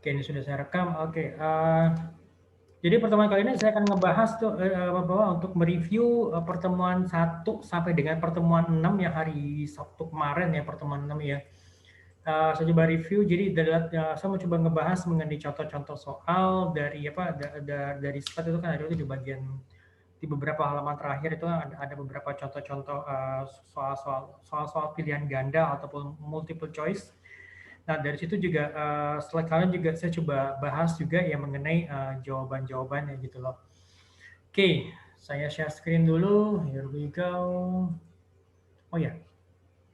Oke, ini sudah saya rekam. Oke, jadi pertemuan kali ini saya akan ngebahas tuh bahwa untuk mereview pertemuan 1 sampai dengan pertemuan 6 yang hari Sabtu kemarin ya, pertemuan 6 ya. Saya coba review, jadi saya mau coba ngebahas mengenai contoh-contoh soal dari dari slide itu kan ada di bagian di beberapa halaman terakhir itu ada beberapa contoh-contoh soal-soal pilihan ganda ataupun multiple choice. Nah, dari situ juga slide kalian juga saya coba bahas juga ya mengenai jawaban-jawabannya gitu loh. Oke, saya share screen dulu. Here we go. Oh ya,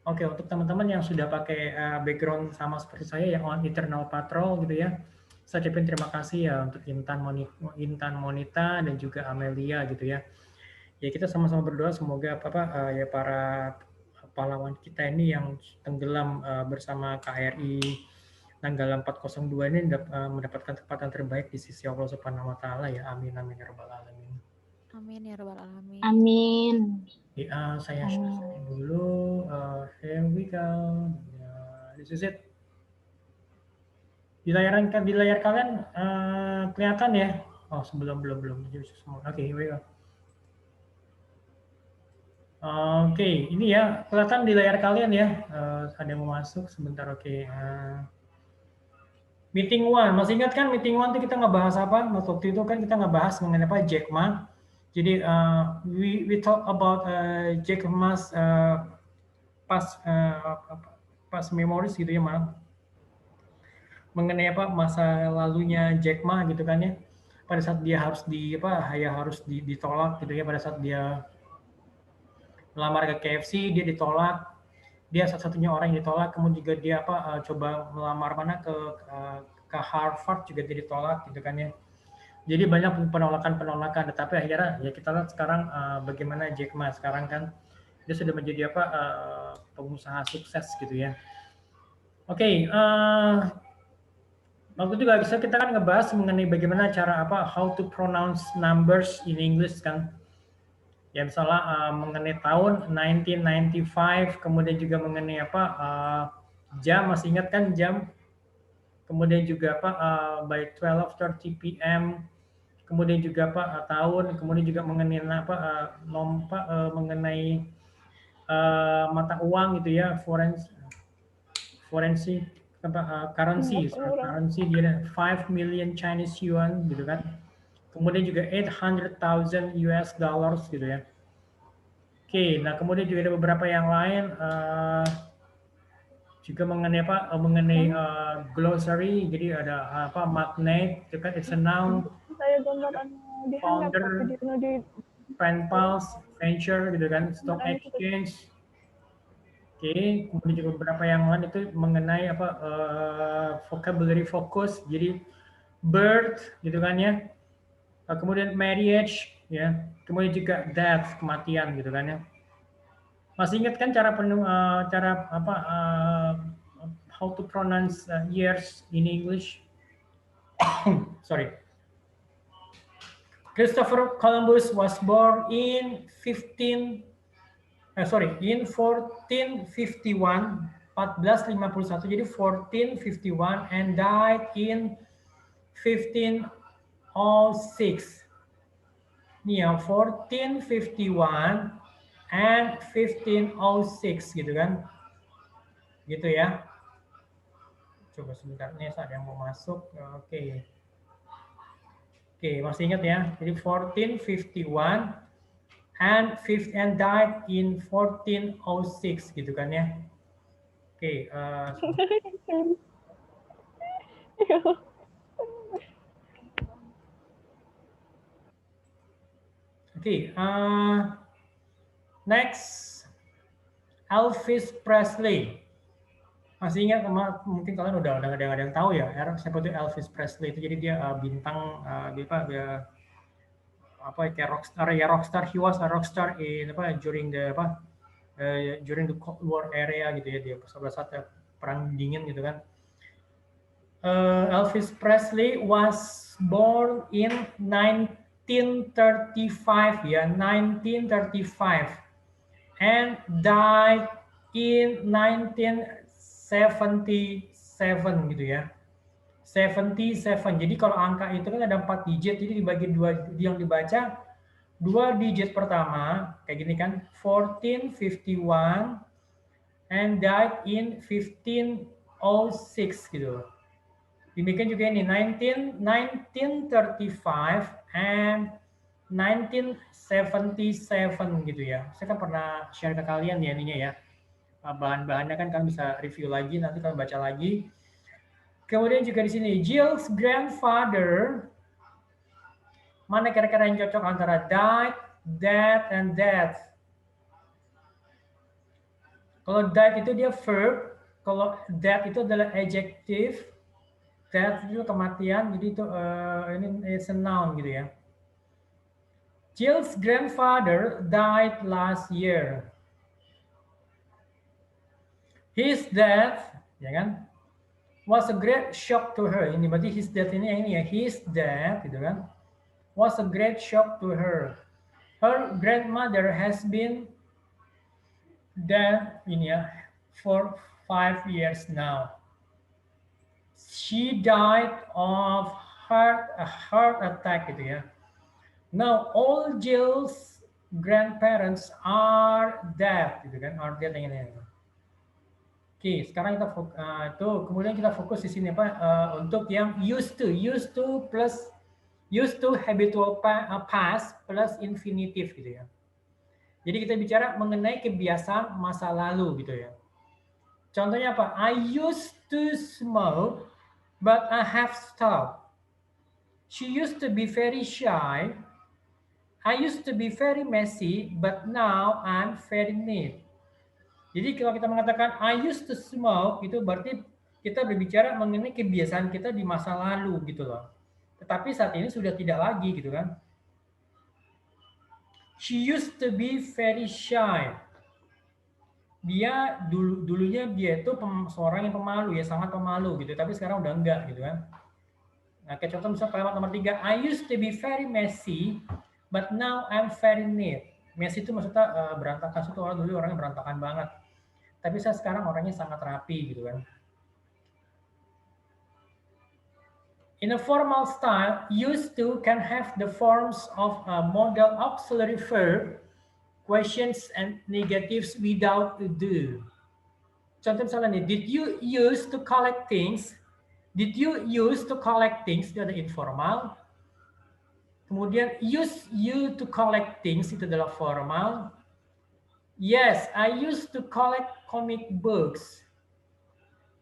oke, untuk teman-teman yang sudah pakai background sama seperti saya yang on Eternal Patrol gitu ya, saya ucapin terima kasih ya untuk Intan Monita dan juga Amelia gitu ya. Ya kita sama-sama berdoa semoga ya para pahlawan kita ini yang tenggelam bersama KRI Nanggala 402 ini mendapatkan tempatan terbaik di sisi Allah Subhanahu wa taala ya. Amin amin ya rabbal alamin. Amin ya rabbal alamin. Amin. Saya share dulu. Here we go. This is it. Di layar kalian kelihatan ya? Oh, belum. Oke, here we go. Oke, ini ya kelihatan di layar kalian ya. Ada yang mau masuk sebentar. Oke. Meeting one, masih ingat kan meeting one itu kita ngebahas apa? Waktu itu kan kita ngebahas mengenai apa? Jack Ma. Jadi we talk about Jack Ma's pas memories gitu ya, Ma. Mengenai apa masa lalunya Jack Ma gitu kan ya. Pada saat dia harus ditolak gitu ya, pada saat dia melamar ke KFC dia ditolak, dia satu-satunya orang yang ditolak, kemudian juga dia coba melamar ke Harvard juga dia ditolak gitu kan ya. Jadi banyak penolakan, tetapi akhirnya ya kita lihat sekarang bagaimana Jack Ma sekarang kan dia sudah menjadi pengusaha sukses gitu ya. Oke, waktu itu juga kita kan ngebahas mengenai bagaimana cara how to pronounce numbers in English kan. Ya misalnya mengenai tahun 1995, kemudian juga mengenai jam, masih ingat kan jam, kemudian juga by 12:30 p.m., kemudian juga tahun, kemudian juga mengenai mengenai mata uang gitu ya, forensic currency dia 5 million Chinese yuan gitu kan. Kemudian juga 800,000 US dollars gitu ya. Oke, nah kemudian juga ada beberapa yang lain juga mengenai glossary. Jadi ada magnet, itu kan it's a noun, founder, pen pals, venture gitu kan, stock exchange. Oke, kemudian juga beberapa yang lain itu mengenai vocabulary focus. Jadi birth gitu kan ya. Kemudian marriage ya. Kemudian juga death, kematian gitu kan ya. Masih ingat kan how to pronounce years in English? Sorry. Christopher Columbus was born in 1451, 1451, jadi 1451, and died in 1506. Nih ya, 1451 and 1506 gitu kan. Gitu ya. Coba sebentar nih, ada yang mau masuk. Oke. Oke, masih ingat ya. Jadi 1451 and died in 1406 gitu kan ya. Oke, next, Elvis Presley. Masih ingat, mungkin kalian udah ada yang tahu ya, siapa itu Elvis Presley itu. Jadi dia bintang kayak rockstar. He was a rockstar in during the Cold War area gitu ya, dia pada saat perang dingin gitu kan. Elvis Presley was born in 1935 ya, 1935, and died in 1977 gitu ya. 77. Jadi kalau angka itu kan ada 4 digit, jadi dibagi dua, yang dibaca 2 digit pertama, kayak gini kan, 1451 and died in 1506 gitu. Demikian juga ini 1935 and 1977 gitu ya. Saya kan pernah share ke kalian ya ininya ya. Bahan-bahannya kan kalian bisa review lagi, nanti kalian baca lagi. Kemudian juga di sini Jill's grandfather, mana kira-kira yang cocok antara died, dead, and death? Kalau died itu dia verb, kalau death itu adalah adjective, death itu kematian, jadi itu ini is a noun gitu ya. Jill's grandfather died last year. His death, ya kan, was a great shock to her. Ini berarti his death ini yang ini ya, his death gitu kan, was a great shock to her. Her grandmother has been dead ini ya for 5 years now. She died of a heart attack gitu ya. Now all Jill's grandparents are dead gitu kan, are dead yang ini. Oke, sekarang kita kemudian kita fokus di sini apa untuk yang used to plus used to habitual past plus infinitive gitu ya. Jadi kita bicara mengenai kebiasaan masa lalu gitu ya. Contohnya apa? I used to smoke but I have stopped. She used to be very shy. I used to be very messy but now I'm very neat. Jadi kalau kita mengatakan I used to smoke, itu berarti kita berbicara mengenai kebiasaan kita di masa lalu gitu loh. Tetapi saat ini sudah tidak lagi gitu kan. She used to be very shy. Dia dulunya dia itu seorang yang pemalu ya, sangat pemalu gitu. Tapi sekarang udah enggak gitu kan. Nah, kayak contoh misalnya kalimat nomor 3, I used to be very messy, but now I'm very neat. Messy itu maksudnya berantakan, itu orang dulu orangnya berantakan banget. Tapi saya sekarang orangnya sangat rapi gitu kan. In a formal style, used to can have the forms of a modal auxiliary verb, questions and negatives without do. Contoh misalnya nih, did you use to collect things? Did you use to collect things? Itu ada informal. Kemudian use you to collect things itu adalah formal. Yes, I used to collect comic books.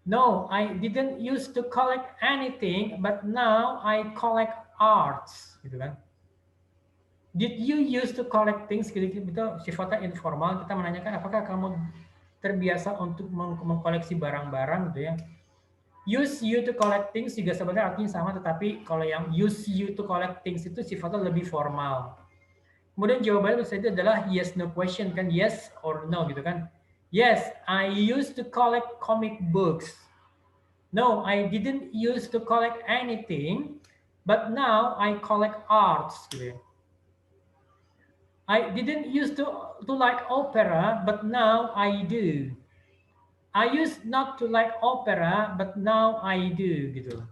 No, I didn't used to collect anything, but now I collect arts, gitu kan. Did you used to collect things? Gitu, itu sifatnya informal. Kita menanyakan apakah kamu terbiasa untuk mengkoleksi barang-barang, gitu ya. Use you to collect things juga sebenarnya artinya sama, tetapi kalau yang use you to collect things itu sifatnya lebih formal. Kemudian jawabannya bisa itu adalah yes no question kan, yes or no gitu kan. Yes, I used to collect comic books. No, I didn't used to collect anything, but now I collect arts gitu ya. I didn't used to like opera, but now I do. I used not to like opera, but now I do gitu.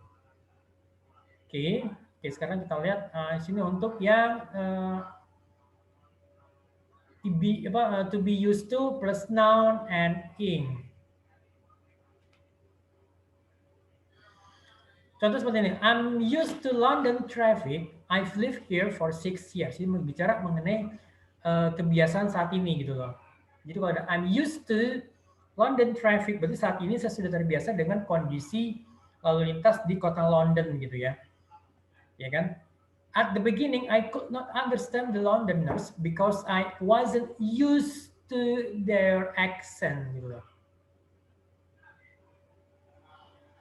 Oke, sekarang kita lihat sini untuk yang to be used to plus noun and ing. Contoh seperti ini, I'm used to London traffic. I've lived here for 6 years. Ini bicara mengenai kebiasaan saat ini gitu loh. Jadi kalau ada I'm used to London traffic, berarti saat ini saya sudah terbiasa dengan kondisi lalu lintas di kota London gitu ya. Ya kan? At the beginning, I could not understand the Londoners because I wasn't used to their accent gitu loh.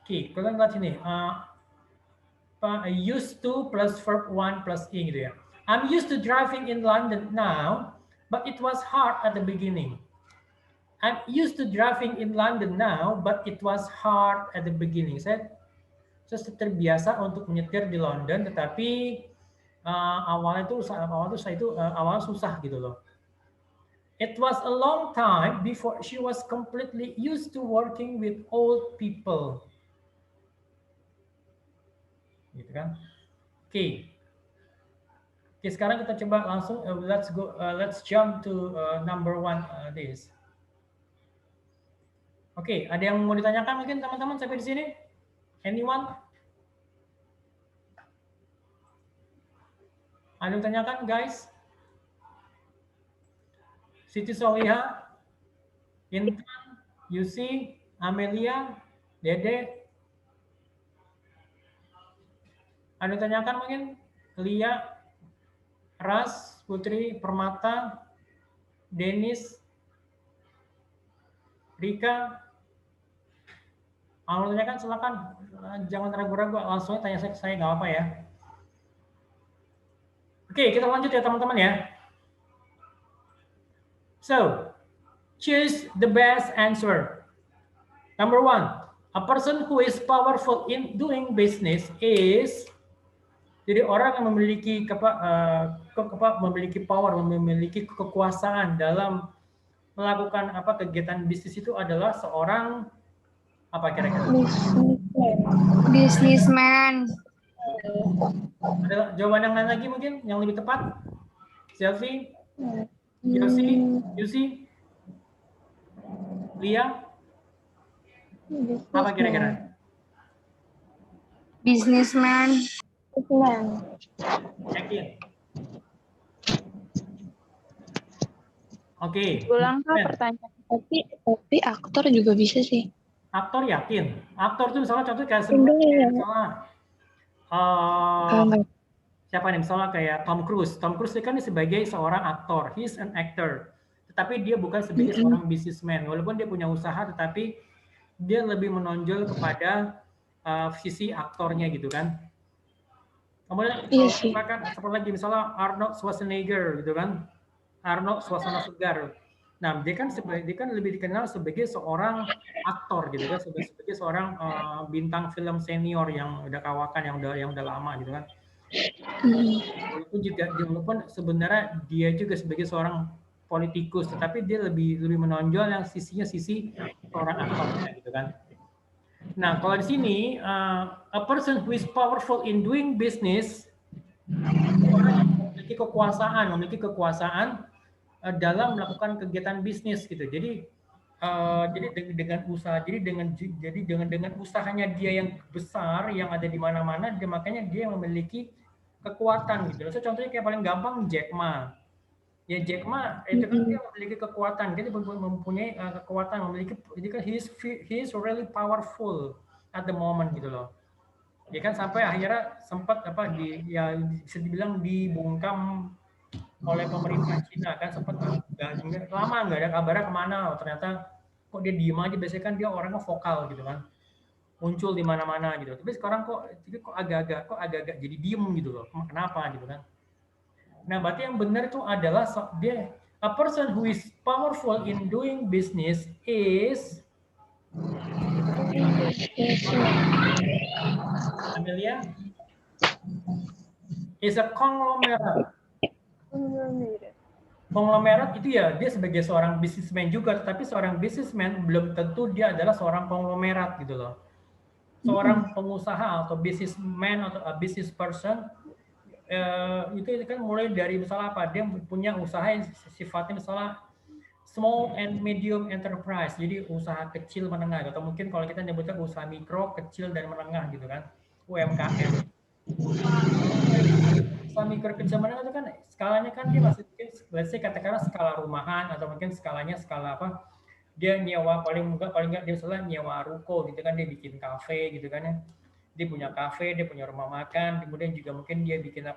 Oke, kalian lihat sini. Used to plus verb 1 plus ing gitu ya. I'm used to driving in London now, but it was hard at the beginning. I'm used to driving in London now, but it was hard at the beginning. Saya terbiasa untuk menyetir di London, tetapi awalnya susah gitu loh. It was a long time before she was completely used to working with old people. gitu kan? Oke. Oke, sekarang kita coba langsung let's jump to number one this. Oke, ada yang mau ditanyakan mungkin teman-teman sampai di sini? Anyone? Ada yang tanyakan, guys? Siti Soliha, Intan, Yusi, Amelia, Dede. Ada yang tanyakan mungkin? Lia, Ras, Putri, Permata, Denis, Rika. Mau tanyakan silakan, jangan ragu-ragu, langsung tanya saya nggak apa ya. Oke, kita lanjut ya teman-teman ya. So, choose the best answer. Number one, a person who is powerful in doing business is, jadi orang yang memiliki memiliki power, memiliki kekuasaan dalam melakukan kegiatan bisnis itu adalah seorang apa kira-kira? Businessman. Ada jawaban yang lain lagi mungkin yang lebih tepat? Selfie, Yusi, Lia, apa kira-kira? Businessman. Yakin? Oke. Ulang pertanyaan. Tapi aktor juga bisa sih. Aktor yakin? Aktor itu misalnya contoh kayak misalnya siapa nih? Misalnya kayak Tom Cruise. Tom Cruise kan sebagai seorang aktor. He's an actor. Tetapi dia bukan sebagai seorang businessman. Walaupun dia punya usaha, tetapi dia lebih menonjol kepada sisi aktornya gitu kan. Kemudian seperti lagi misalnya Arnold Schwarzenegger gitu kan. Arnold Suasana Segar. Nah, dia kan lebih dikenal sebagai seorang aktor gitu kan, sebagai seorang bintang film senior yang udah kawakan, yang udah lama gitu kan. Walaupun sebenarnya dia juga sebagai seorang politikus, tetapi dia lebih menonjol yang sisi seorang aktornya gitu kan. Nah, kalau di sini a person who is powerful in doing business, orang yang memiliki kekuasaan dalam melakukan kegiatan bisnis gitu. Jadi dengan usahanya dia yang besar, yang ada di mana-mana, makanya dia memiliki kekuatan gitu. So, contohnya kayak paling gampang Jack Ma. Ya Jack Ma itu kan dia memiliki kekuatan, dia mempunyai kekuatan, jadi kan he is really powerful at the moment gitu loh. Ya kan sampai akhirnya sempat bisa dibilang dibungkam oleh pemerintah Cina kan, sempat lama nggak ada kabarnya kemana. Ternyata kok dia diem aja, biasanya kan dia orangnya vokal gitu kan, muncul di mana-mana gitu. Tapi sekarang kok agak-agak jadi diem gitu loh. Kenapa gitu kan? Nah, berarti yang benar itu adalah dia a person who is powerful in doing business is Amelia is a conglomerate. Konglomerat itu ya dia sebagai seorang businessman juga, tetapi seorang businessman belum tentu dia adalah seorang konglomerat gitu loh. Seorang pengusaha atau businessman atau a business person itu kan mulai dari misalnya apa, dia punya usaha yang sifatnya misalnya small and medium enterprise, jadi usaha kecil menengah, atau mungkin kalau kita nyebutnya usaha mikro, kecil dan menengah gitu kan, UMKM. Usaha mikro kecil menengah itu kan skalanya kan dia masih let's say katakanlah skala rumahan, atau mungkin skalanya skala apa, dia nyewa paling nggak dia misalnya nyewa ruko gitu kan, dia bikin kafe gitu kan ya, dia punya kafe, dia punya rumah makan, kemudian juga mungkin dia bikin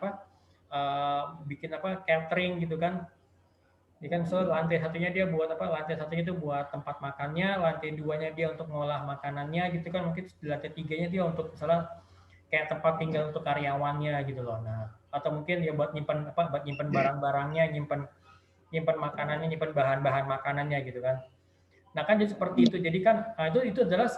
catering gitu kan. Ini kan lantai satunya dia buat lantai satunya itu buat tempat makannya, lantai duanya dia untuk ngolah makanannya gitu kan, mungkin lantai tiganya dia untuk misalnya kayak tempat tinggal untuk karyawannya gitu loh. Nah, atau mungkin ya buat nyimpen barang-barangnya, nyimpen makanannya, nyimpen bahan-bahan makanannya gitu kan. Nah kan jadi seperti itu. Jadi kan itu adalah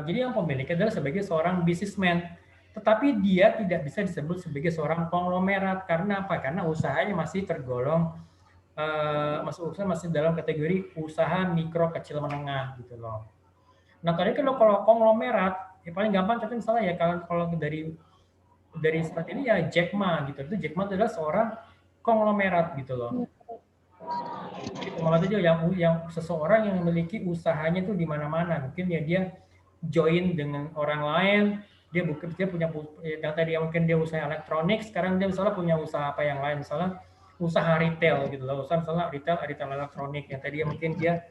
jadi yang pemilik adalah sebagai seorang businessman. Tetapi dia tidak bisa disebut sebagai seorang konglomerat. Karena apa? Karena usahanya masih tergolong masih dalam kategori usaha mikro kecil menengah gitu loh. Nah tadi kalau konglomerat, ya paling gampang contoh misalnya ya kalau dari dari seperti ini ya Jack Ma gitu. Itu Jack Ma adalah seorang konglomerat gitu loh. Jadi konglomerat itu yang seseorang yang memiliki usahanya tuh di mana-mana. Mungkin ya dia join dengan orang lain, dia punya yang tadi mungkin dia usaha elektronik, sekarang dia misalnya punya usaha apa yang lain, misalnya usaha retail gitu loh, usaha misalnya retail elektronik, yang tadi mungkin dia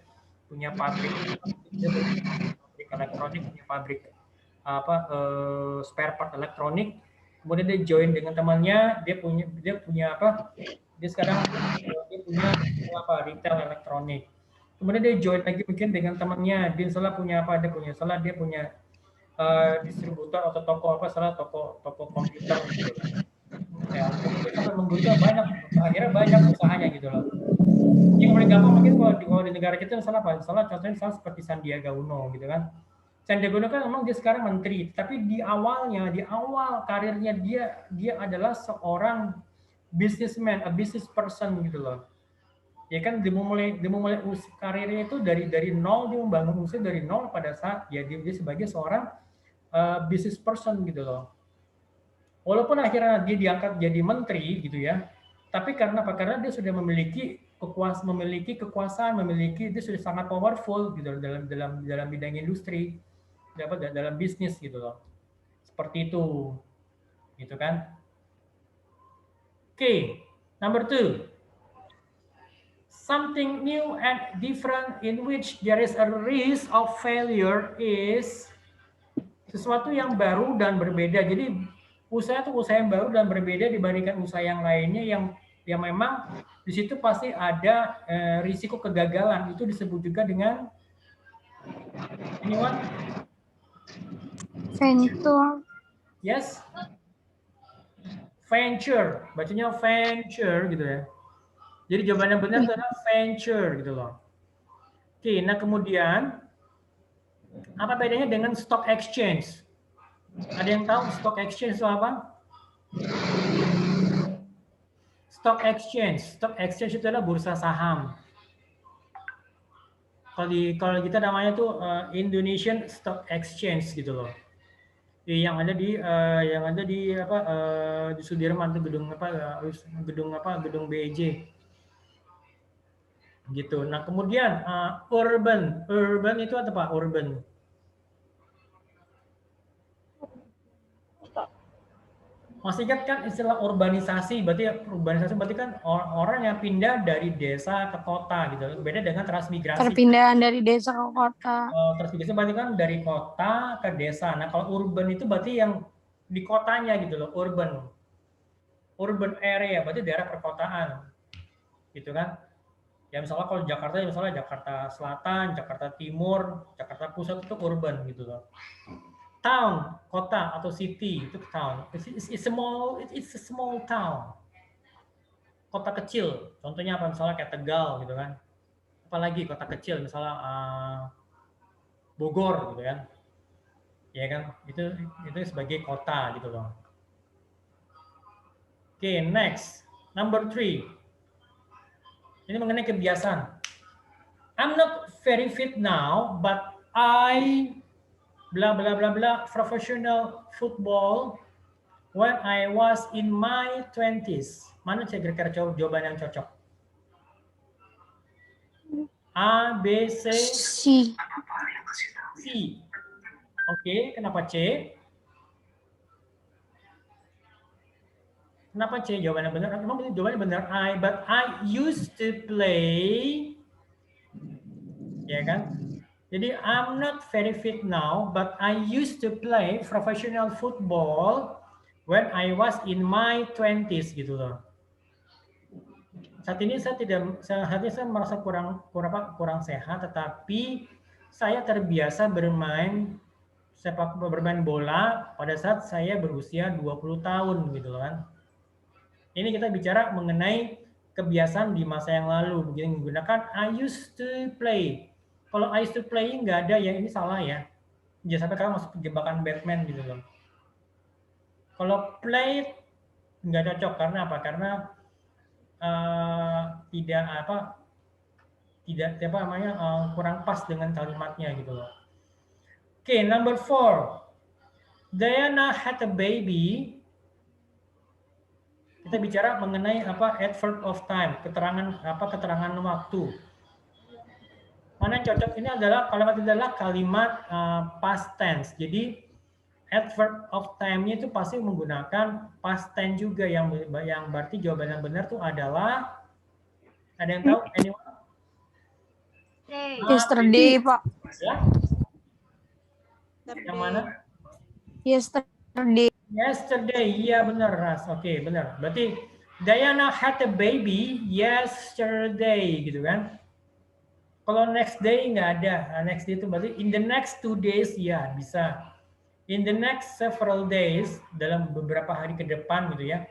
punya pabrik, dia punya pabrik elektronik, punya pabrik spare part elektronik, kemudian dia join dengan temannya, dia punya apa, dia sekarang dia punya retail elektronik, kemudian dia join lagi mungkin dengan temannya, dia misalnya punya distributor atau toko toko komputer gitu. Ya, dia sampai membuka banyak, akhirnya banyak usahanya gitu loh. Yang paling gampang mungkin kalau di negara kita misalnya apa? Misalnya contohnya seperti Sandiaga Uno gitu kan. Sandiaga Uno kan memang dia sekarang menteri, tapi di awal karirnya dia adalah seorang businessman, a business person gitu loh. Ya kan dimulai karirnya itu dari nol, dia membangun usaha dari nol pada saat ya dia sebagai seorang business person gitu loh. Walaupun akhirnya dia diangkat jadi menteri gitu ya, tapi karena apa? Karena dia sudah memiliki kekuasaan, dia sudah sangat powerful gitu dalam bidang industri, dalam bisnis gitu loh. Seperti itu, gitu kan? Oke, number 2. Something new and different in which there is a risk of failure is sesuatu yang baru dan berbeda. Jadi usaha yang baru dan berbeda dibandingkan usaha yang lainnya yang memang di situ pasti ada risiko kegagalan. Itu disebut juga dengan anyone? Venture. Yes. Venture, bacanya venture gitu ya. Jadi jawaban yang benar adalah venture gitu loh. Oke, nah kemudian apa bedanya dengan stock exchange? Ada yang tahu stock exchange itu apa? Stock exchange itu adalah bursa saham. Kalau kita namanya tuh Indonesian Stock Exchange gitu loh. Yang ada di Sudirman tuh gedung BEJ gitu. Nah kemudian urban itu apa Pak? Urban masih ingat kan istilah urbanisasi? Urbanisasi berarti kan orang yang pindah dari desa ke kota gitu. Beda dengan transmigrasi. Perpindahan dari desa ke kota. Transmigrasi berarti kan dari kota ke desa. Nah kalau urban itu berarti yang di kotanya gitu loh, urban area, berarti daerah perkotaan, gitu kan? Ya misalnya kalau Jakarta Selatan, Jakarta Timur, Jakarta Pusat itu urban gitu loh. Town, kota atau city itu town. It's a small town. Kota kecil, contohnya apa? Misalnya kayak Tegal gitu kan. Apalagi kota kecil, misalnya Bogor gitu kan. Ya kan? Itu sebagai kota gitu loh. Oke, next. Number 3. Ini mengenai kebiasaan. I'm not very fit now, but I blah blah blah blah professional football when I was in my 20s. Mana kira-kira jawaban yang cocok? A, B, C, C. C. Oke, kenapa C? Kenapa C jawabannya benar? Memang jawabannya benar but I used to play, ya kan? Jadi I'm not very fit now, but I used to play professional football when I was in my 20s gitu loh. Saat ini saya merasa kurang sehat, tetapi saya terbiasa bermain bola pada saat saya berusia 20 tahun gitu loh kan. Ini kita bicara mengenai kebiasaan di masa yang lalu, begini menggunakan I used to play. Kalau I used to play nggak ada ya, ini salah ya. Jangan sampai kalian masuk jebakan Batman gitu loh. Kalau play nggak cocok karena apa? Karena kurang pas dengan kalimatnya gitu loh. Oke, number 4. Diana had a baby kita bicara mengenai apa adverb of time, keterangan waktu. Mana yang cocok ini adalah kalimat past tense. Jadi adverb of time-nya itu pasti menggunakan past tense juga yang berarti jawaban yang benar tuh adalah, ada yang tahu? Anyone? Yesterday, Pak. Ya? Yang mana? Yesterday. Yesterday, iya benar Ras. Oke, benar. Berarti Diana had a baby yesterday, gitu kan? Kalau next day nggak ada. Nah, next day itu berarti in the next 2 days, ya bisa. In the next several days, dalam beberapa hari ke depan gitu ya.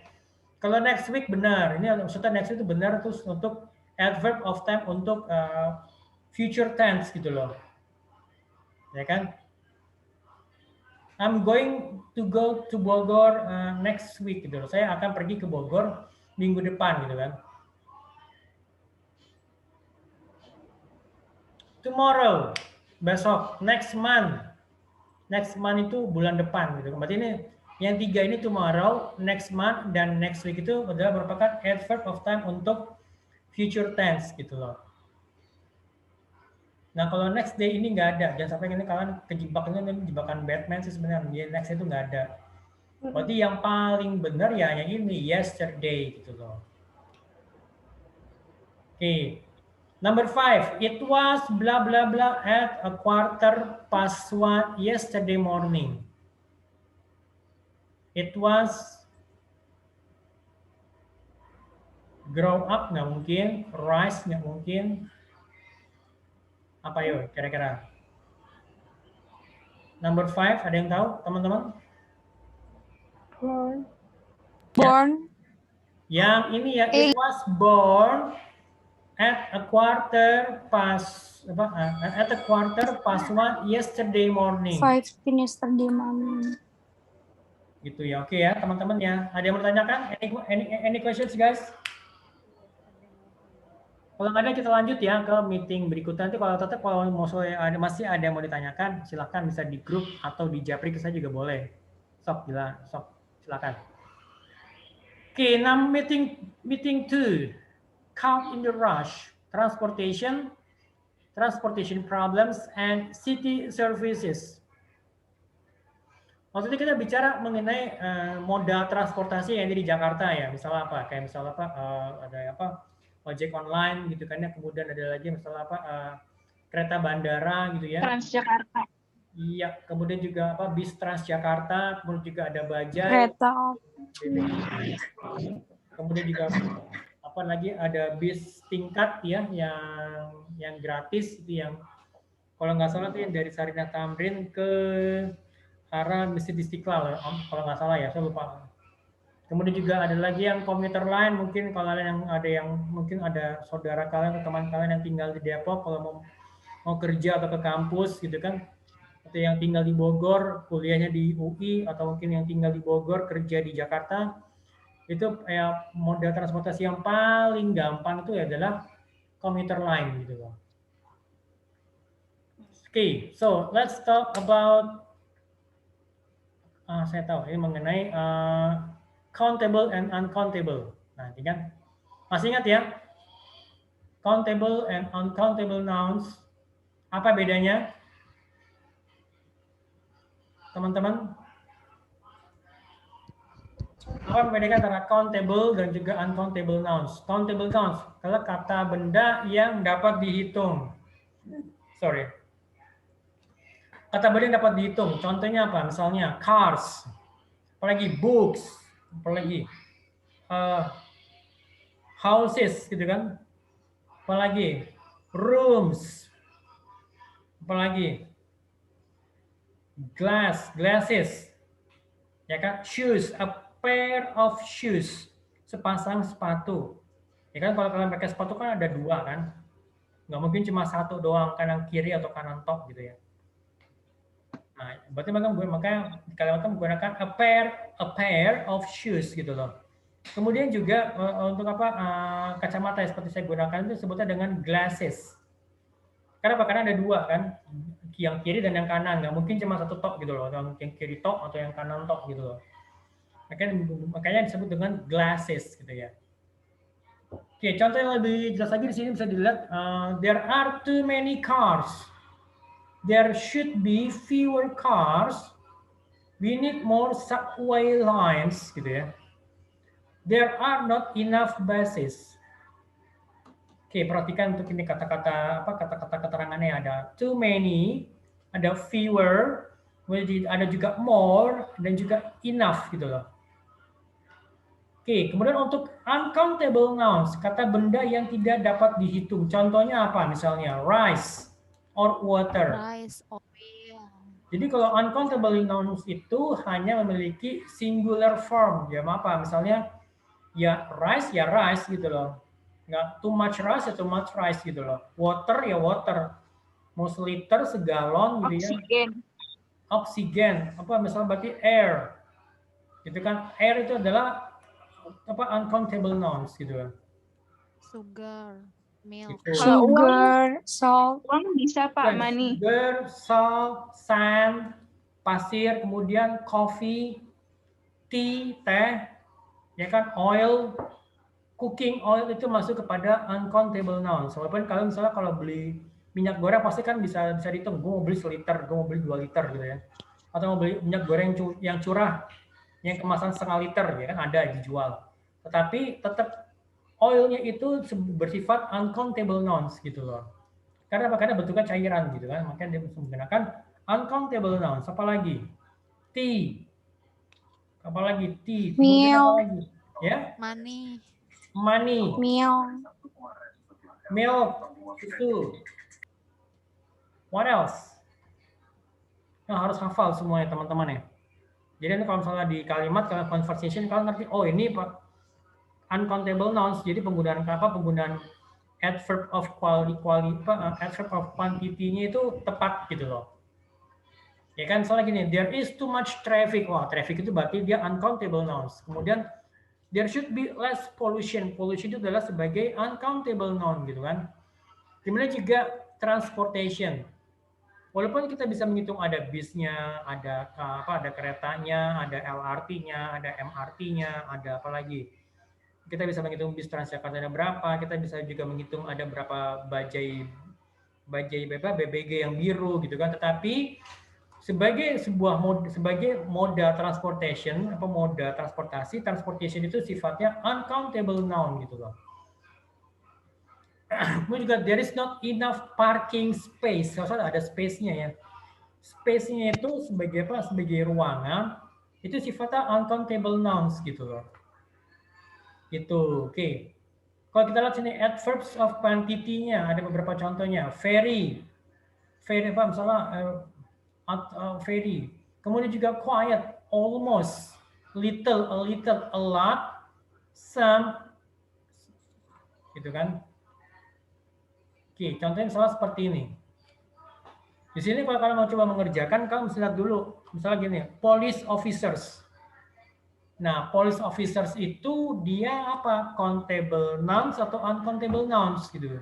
Kalau next week benar. Ini maksudnya next week itu benar terus untuk adverb of time untuk future tense gitu loh. Ya kan? I'm going to go to Bogor next week gitu loh. Saya akan pergi ke Bogor minggu depan gitu kan. Tomorrow, besok, next month. Next month itu bulan depan gitu. Berarti ini yang 3 ini tomorrow, next month, dan next week itu adalah merupakan adverb of time untuk future tense gitu loh. Nah kalau next day ini nggak ada, jangan sampai ini kalian kejebaknya ini jebakan Batman sih sebenarnya. Next itu nggak ada. Berarti yang paling benar ya yang ini yesterday gitu loh. Oke. Number 5, it was blah blah blah at 1:15 yesterday morning. It was grow up nggak mungkin, rise nggak mungkin. Apa yuk kira-kira? Number 5 ada yang tahu teman-teman? Born. Yang ini ya, it was born at 1:15 yesterday morning. 15 yesterday morning. Gitu ya, oke ya teman-teman ya. Ada yang mau ditanyakan? Any questions guys? Kalau nggak ada kita lanjut ya ke meeting berikutnya. Nanti kalau tetap kalau masih ada yang mau ditanyakan, silahkan bisa di grup atau di japri ke saya juga boleh. Sok silakan. Oke, now meeting 2. Count in the rush, transportation problems, and city services. Maksudnya kita bicara mengenai moda transportasi yang ada di Jakarta ya, misalnya apa? Kayak misalnya apa? Ada apa? Ojek online gitu kan ya. Kemudian ada lagi misalnya apa? Kereta bandara gitu ya. Transjakarta. Iya, kemudian juga apa? Bis Transjakarta, kemudian juga ada bajai. Kereta. Kemudian juga apa lagi ada bis tingkat ya yang gratis itu yang kalau nggak salah itu yang dari Sarinah Tamrin ke arah Masjid Istiqlal kalau nggak salah ya, saya lupa. Kemudian juga ada lagi yang komuter lain, mungkin kalau yang mungkin ada saudara kalian atau teman kalian yang tinggal di Depok kalau mau kerja atau ke kampus gitu kan, atau yang tinggal di Bogor kuliahnya di UI, atau mungkin yang tinggal di Bogor kerja di Jakarta, itu moda transportasi yang paling gampang itu adalah komuter line gitu loh. Oke, so let's talk about saya tahu ini mengenai countable and uncountable. Nah, ini kan masih ingat ya? Countable and uncountable nouns. Apa bedanya? Teman-teman? Apa membedakan antara countable dan juga uncountable nouns? Countable nouns adalah kata benda yang dapat dihitung. Sorry. Kata benda yang dapat dihitung. Contohnya apa? Misalnya cars, apalagi books, apalagi houses, gitu kan? Apalagi rooms, apalagi glasses, ya kan? Shoes, a pair of shoes, sepasang sepatu. Ya kan kalau kalian pakai sepatu kan ada 2 kan? Nggak mungkin cuma 1 doang, kanan kiri atau kanan top gitu ya. Nah, berarti makanya kalimat menggunakan a pair of shoes gitu loh. Kemudian juga untuk apa kacamata seperti saya gunakan itu sebutnya dengan glasses. Karena apa? Karena ada 2 kan, yang kiri dan yang kanan. Nggak mungkin cuma 1 top gitu loh, yang kiri top atau yang kanan top gitu loh. Makanya disebut dengan glasses gitu ya. Oke, contoh yang lebih jelas lagi di sini bisa dilihat, there are too many cars. There should be fewer cars. We need more subway lines, gitu ya. There are not enough buses. Oke, perhatikan untuk ini kata-kata keterangannya ada too many, ada fewer, ada juga more dan juga enough gitu loh. Oke, kemudian untuk uncountable nouns, kata benda yang tidak dapat dihitung. Contohnya apa? Misalnya rice or water. Rice, oil. Jadi kalau uncountable nouns itu hanya memiliki singular form. Ya apa? Misalnya ya rice gitu loh. Nggak too much rice ya too much rice gitu loh. Water ya water. Mau seliter, segalon gitu ya. Oksigen. Oksigen. Apa misalnya berarti air. Gitu kan. Air itu adalah uncountable nouns gitu kan. Sugar, milk. Gitu. Kalau sugar, salt. Uang bisa Pak, Dan money. sugar, salt, sand, pasir, kemudian coffee, tea, teh, ya kan, oil, cooking oil itu masuk kepada uncountable nouns. Walaupun kalau misalnya kalau beli minyak goreng pasti kan bisa dihitung, gue mau beli seliter, gue mau beli 2 liter gitu ya. Atau mau beli minyak goreng yang curah, yang kemasan setengah liter, ya kan ada dijual. Tetapi tetap oilnya itu bersifat uncountable nouns gitu loh. Karena apa? Karena bentuknya cairan gitu kan, makanya dia menggunakan uncountable nouns. Apa lagi? Tea. Apa lagi? Tea. Kemudian apa lagi? Ya? Money. Money. Milk. Milk. Itu. What else? Nah, harus hafal semuanya teman-teman ya. Jadi kalau misalnya di kalimat, kalau conversation, kalian ngerti, oh ini uncountable nouns, jadi penggunaan adverb of adverb of quantity-nya itu tepat gitu loh. Ya kan, soalnya gini, there is too much traffic. Wah, traffic itu berarti dia uncountable nouns. Kemudian there should be less pollution. Pollution itu adalah sebagai uncountable noun gitu kan. Kemudian juga transportation. Walaupun kita bisa menghitung ada bisnya, ada ada keretanya, ada LRT-nya, ada MRT-nya, ada apa lagi? Kita bisa menghitung bis Transjakarta ada berapa, kita bisa juga menghitung ada berapa bajai BBG yang biru gitu kan. Tetapi sebagai moda transportation, transportation itu sifatnya uncountable noun gitu loh. Kemudian juga there is not enough parking space. Soalnya ada space-nya ya. Space-nya itu sebagai apa? Sebagai ruangan, itu sifatnya uncountable nouns gitu loh. Gitu, oke. Kalau kita lihat sini adverbs of quantity-nya ada beberapa contohnya. Very apa misalnya very. Kemudian juga quiet, almost, little, a little, a lot, some, gitu kan. Oke, contohnya misalnya seperti ini. Di sini kalau kalian mau coba mengerjakan, kalian mesti lihat dulu. Misalnya gini, police officers. Nah, police officers itu dia apa? Countable nouns atau uncountable nouns gitu.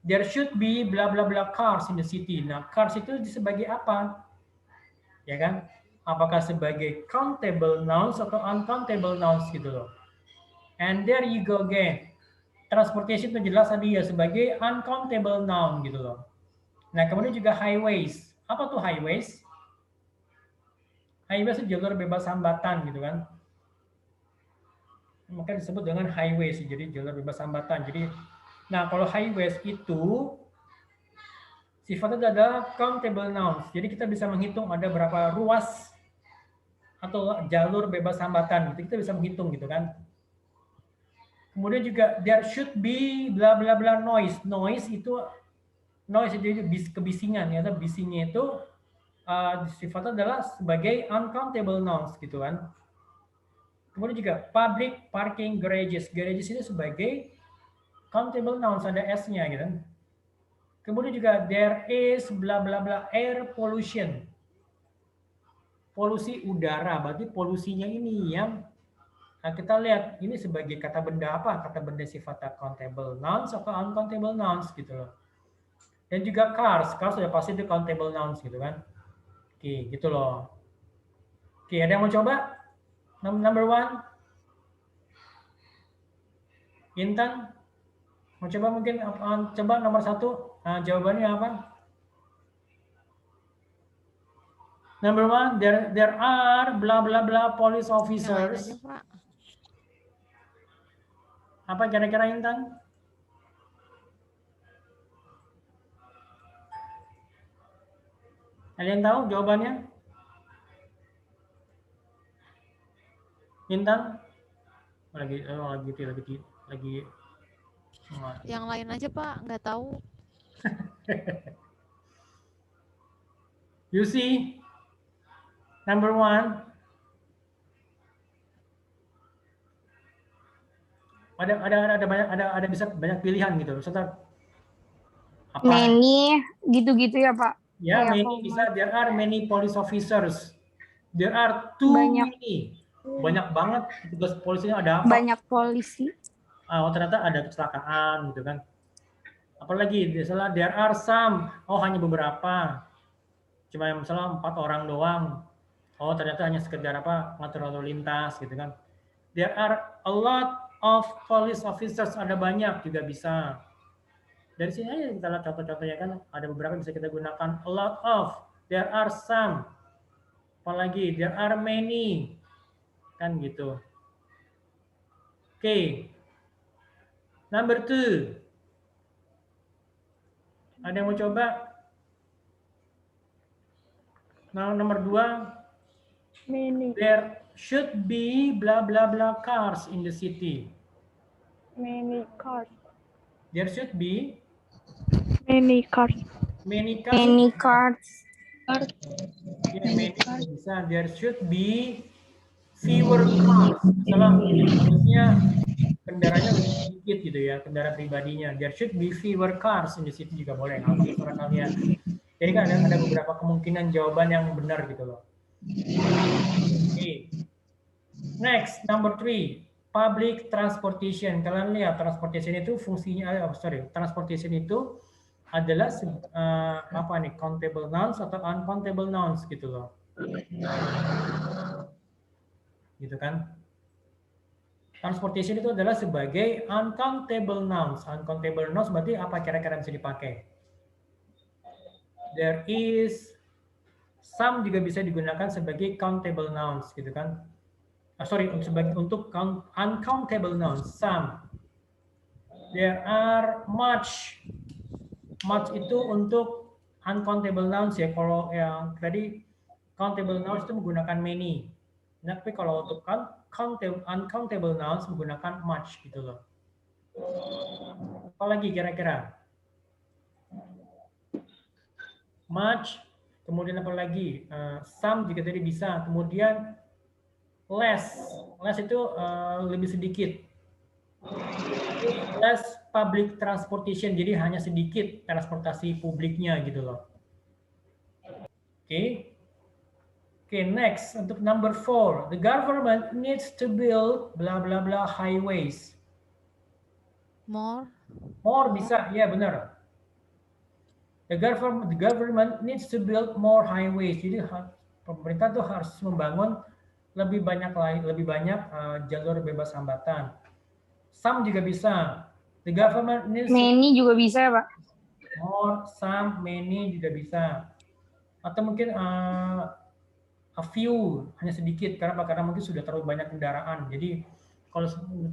There should be bla bla bla cars in the city. Nah, cars itu sebagai apa? Ya kan? Apakah sebagai countable nouns atau uncountable nouns gitu loh. And there you go again. Transportation itu jelas tadi ya sebagai uncountable noun gitu loh. Nah, kemudian juga highways. Apa tuh highways? Highways itu jalur bebas hambatan gitu kan. Maka disebut dengan highways, jadi jalur bebas hambatan. Jadi, nah kalau highways itu sifatnya adalah countable nouns. Jadi kita bisa menghitung ada berapa ruas atau jalur bebas hambatan. Gitu. Kita bisa menghitung gitu kan. Kemudian juga there should be bla bla bla noise. Noise itu jadi kebisingan ya. Bisingnya itu sifatnya adalah sebagai uncountable nouns gitu kan. Kemudian juga public parking garages. Garages itu sebagai countable nouns, ada S-nya gitu kan. Kemudian juga there is bla bla bla air pollution. Polusi udara, berarti polusinya ini yang kita lihat ini sebagai kata benda apa? Kata benda sifatnya countable nouns atau uncountable nouns gitu loh. Dan juga cars sudah pasti itu countable nouns gitu kan. Oke, gitu loh. Oke, ada yang mau coba? Number one, Intan, mau coba mungkin coba nomor 1, jawabannya apa? Number one, there are bla bla bla police Yang lain officers. aja, Pak. Apa kira-kira Intan? Ada yang tahu jawabannya? Intan? Lagi. Yang lain aja, Pak. Nggak tahu. You see, number one, ada bisa banyak pilihan gitu. Misalnya apa? Many gitu-gitu ya Pak. Ya, Kayak many formal. bisa. There are many police officers. There are too Banyak. many. Banyak banget tugas polisinya ada apa? Banyak polisi. Oh, ternyata ada kecelakaan gitu kan. Apalagi misalnya there are some. Oh, hanya beberapa. Cuma misalnya 4 orang doang. Oh, ternyata hanya sekedar apa? Ngatur lalu lintas gitu kan. There are a lot of police officers, ada banyak juga bisa. Dari sini aja kita lihat contoh-contohnya kan, ada beberapa bisa kita gunakan. A lot of, there are some, apalagi there are many, kan gitu. Oke. Number 2. Ada yang mau coba? Nah, nomor 2. Many. There should be blah blah blah cars in the city. Many cars. There should be Many cars. many cars. Many cards. Ya, many bisa. There should be fewer cars. Misalnya harusnya kendaraannya lebih sedikit gitu ya, kendaraan pribadinya. There should be fewer cars in the city juga boleh. Apa terserah kalian. Jadi kan ada beberapa kemungkinan jawaban yang benar gitu loh. Okay. Next, number 3. Public transportation. Kalian lihat transportation itu fungsinya, transportation itu adalah apa nih, countable nouns atau uncountable nouns gitu loh. Gitu kan? Transportation itu adalah sebagai uncountable nouns. Uncountable nouns berarti apa kira-kira bisa dipakai? There is, some juga bisa digunakan sebagai countable nouns gitu kan? Untuk uncountable nouns, some. There are much. Much itu untuk uncountable nouns ya. Kalau yang tadi countable nouns itu menggunakan many. Nah, tapi kalau untuk uncountable nouns menggunakan much gitu loh. Apalagi kira-kira? Much. Kemudian apa lagi? Some juga tadi bisa. Kemudian less. Less itu lebih sedikit. Less public transportation, jadi hanya sedikit transportasi publiknya gitu loh. Oke. Oke, next untuk number 4, the government needs to build bla bla bla highways. More. More bisa, ya benar. The government needs to build more highways. Jadi pemerintah tuh harus membangun lebih banyak jalur bebas hambatan. Some juga bisa. The government needs Many juga bisa ya Pak. more, some, many juga bisa. Atau mungkin a few, hanya sedikit. Karena mungkin sudah terlalu banyak kendaraan. Jadi kalau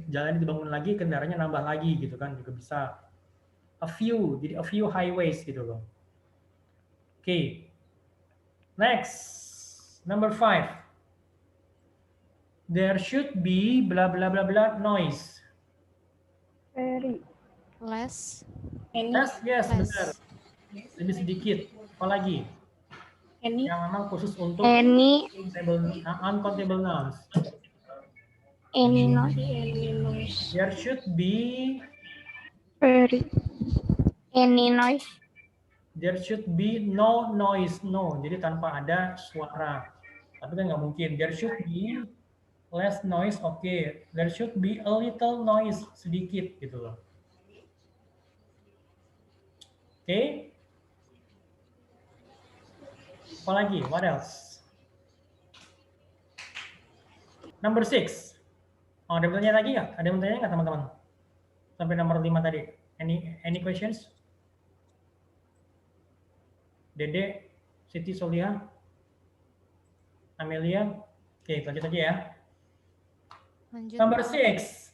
jalan dibangun lagi, kendaraannya nambah lagi gitu kan, juga bisa. A few, jadi a few highways gitu loh. Oke. Next, number 5. There should be bla bla bla bla noise. Very. Less. Less, yes, Less. benar. Lebih sedikit. Apalagi? Any. Yang memang khusus untuk Any uncountable nouns. Any noise. Any noise. There should be Very. Any noise. there should be no noise, no. Jadi tanpa ada suara. Tapi kan nggak mungkin. There should be less noise, oke. There should be a little noise, sedikit gitu loh. Oke. Apalagi? What else? Number 6. Oh, ada yang bertanya lagi nggak? Ada yang bertanya nggak teman-teman? Sampai nomor 5 tadi. Any questions? Dede, Siti Solia, Amelia. Oke, lanjut aja ya. Lanjut, Number Pak. 6,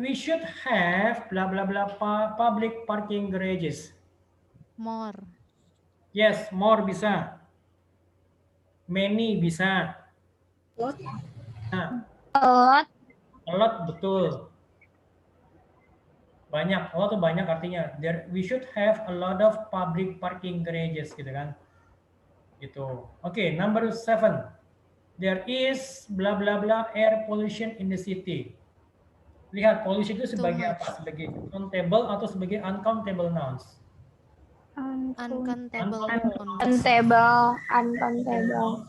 we should have blah blah blah public parking garages. More. Yes, more bisa. Many bisa. Nah, a lot betul. Banyak, a lot tuh banyak artinya. We should have a lot of public parking garages gitu kan. Gitu. Oke, number 7. There is blah blah blah air pollution in the city. Lihat, pollution itu sebagai apa? Sebagai countable atau sebagai uncountable nouns? Uncountable.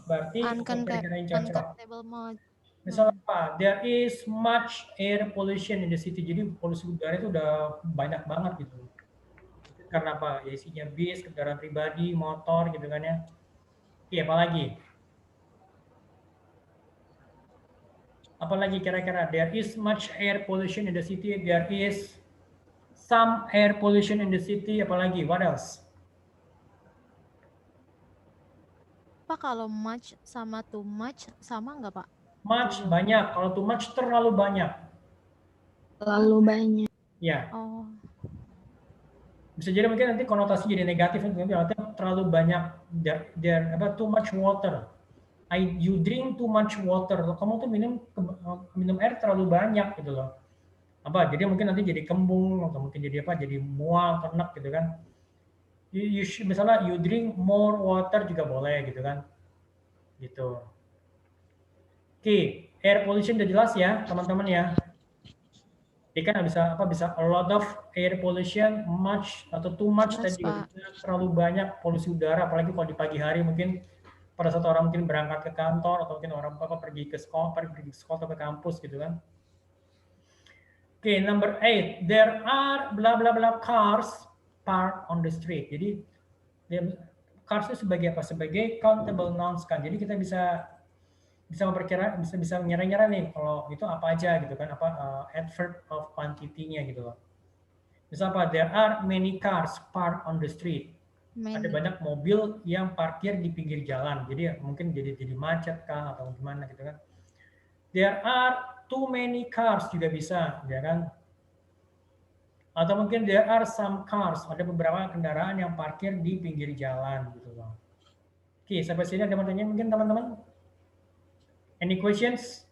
Berarti kira-kira yang cocok. Uncountable mode. Misal apa? There is much air pollution in the city. Jadi polusi udara itu udah banyak banget gitu. Karena apa? Ya isinya bis, kendaraan pribadi, motor gitu kan ya. Iya, apalagi? Apalagi kira-kira? There is much air pollution in the city. There is some air pollution in the city. Apalagi? What else? Pak, kalau much sama too much sama nggak, Pak? Much banyak. Kalau too much terlalu banyak. Terlalu banyak. Ya. Oh. Bisa jadi mungkin nanti konotasi jadi negatif nanti terlalu banyak. Too much water. You drink too much water. Kamu tuh minum air terlalu banyak gitu loh. Apa? Jadi mungkin nanti jadi kembung atau mungkin jadi apa? Jadi mual, ternak gitu kan. Misalnya you drink more water juga boleh gitu kan. Gitu. Oke, air pollution udah jelas ya, teman-teman ya. Jadi kan bisa a lot of air pollution, much atau too much tadi juga terlalu banyak polusi udara, apalagi kalau di pagi hari mungkin pada saat orang mungkin berangkat ke kantor atau mungkin orang pergi ke sekolah atau ke kampus gitu kan. Oke, number 8, there are blah blah blah cars parked on the street. Jadi cars itu sebagai apa? Sebagai countable nouns kan. Jadi kita bisa memperkira, bisa mengira-ngira nih kalau itu apa aja gitu kan, apa adverb of quantity-nya gitu loh. Misal apa? There are many cars parked on the street. Ada banyak mobil yang parkir di pinggir jalan. Jadi mungkin jadi macet kah atau gimana gitu kan. There are too many cars juga bisa, ya kan? Atau mungkin there are some cars, ada beberapa kendaraan yang parkir di pinggir jalan gitu loh. Oke, sampai sini ada pertanyaan mungkin teman-teman? Any questions?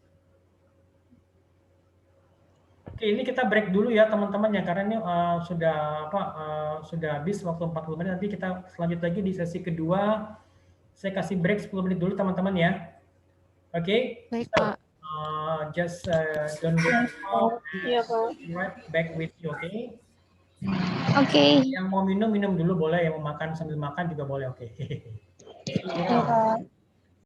Oke, ini kita break dulu ya teman-teman ya, karena ini sudah habis waktu 40 menit. Nanti kita selanjut lagi di sesi kedua. Saya kasih break 10 menit dulu teman-teman ya. Oke? Baik, Pak. Just don't go out. Iya, Pak. Right back with you, oke? Oke. Yang mau minum dulu boleh, yang mau makan sambil makan juga boleh, oke? Iya, Pak.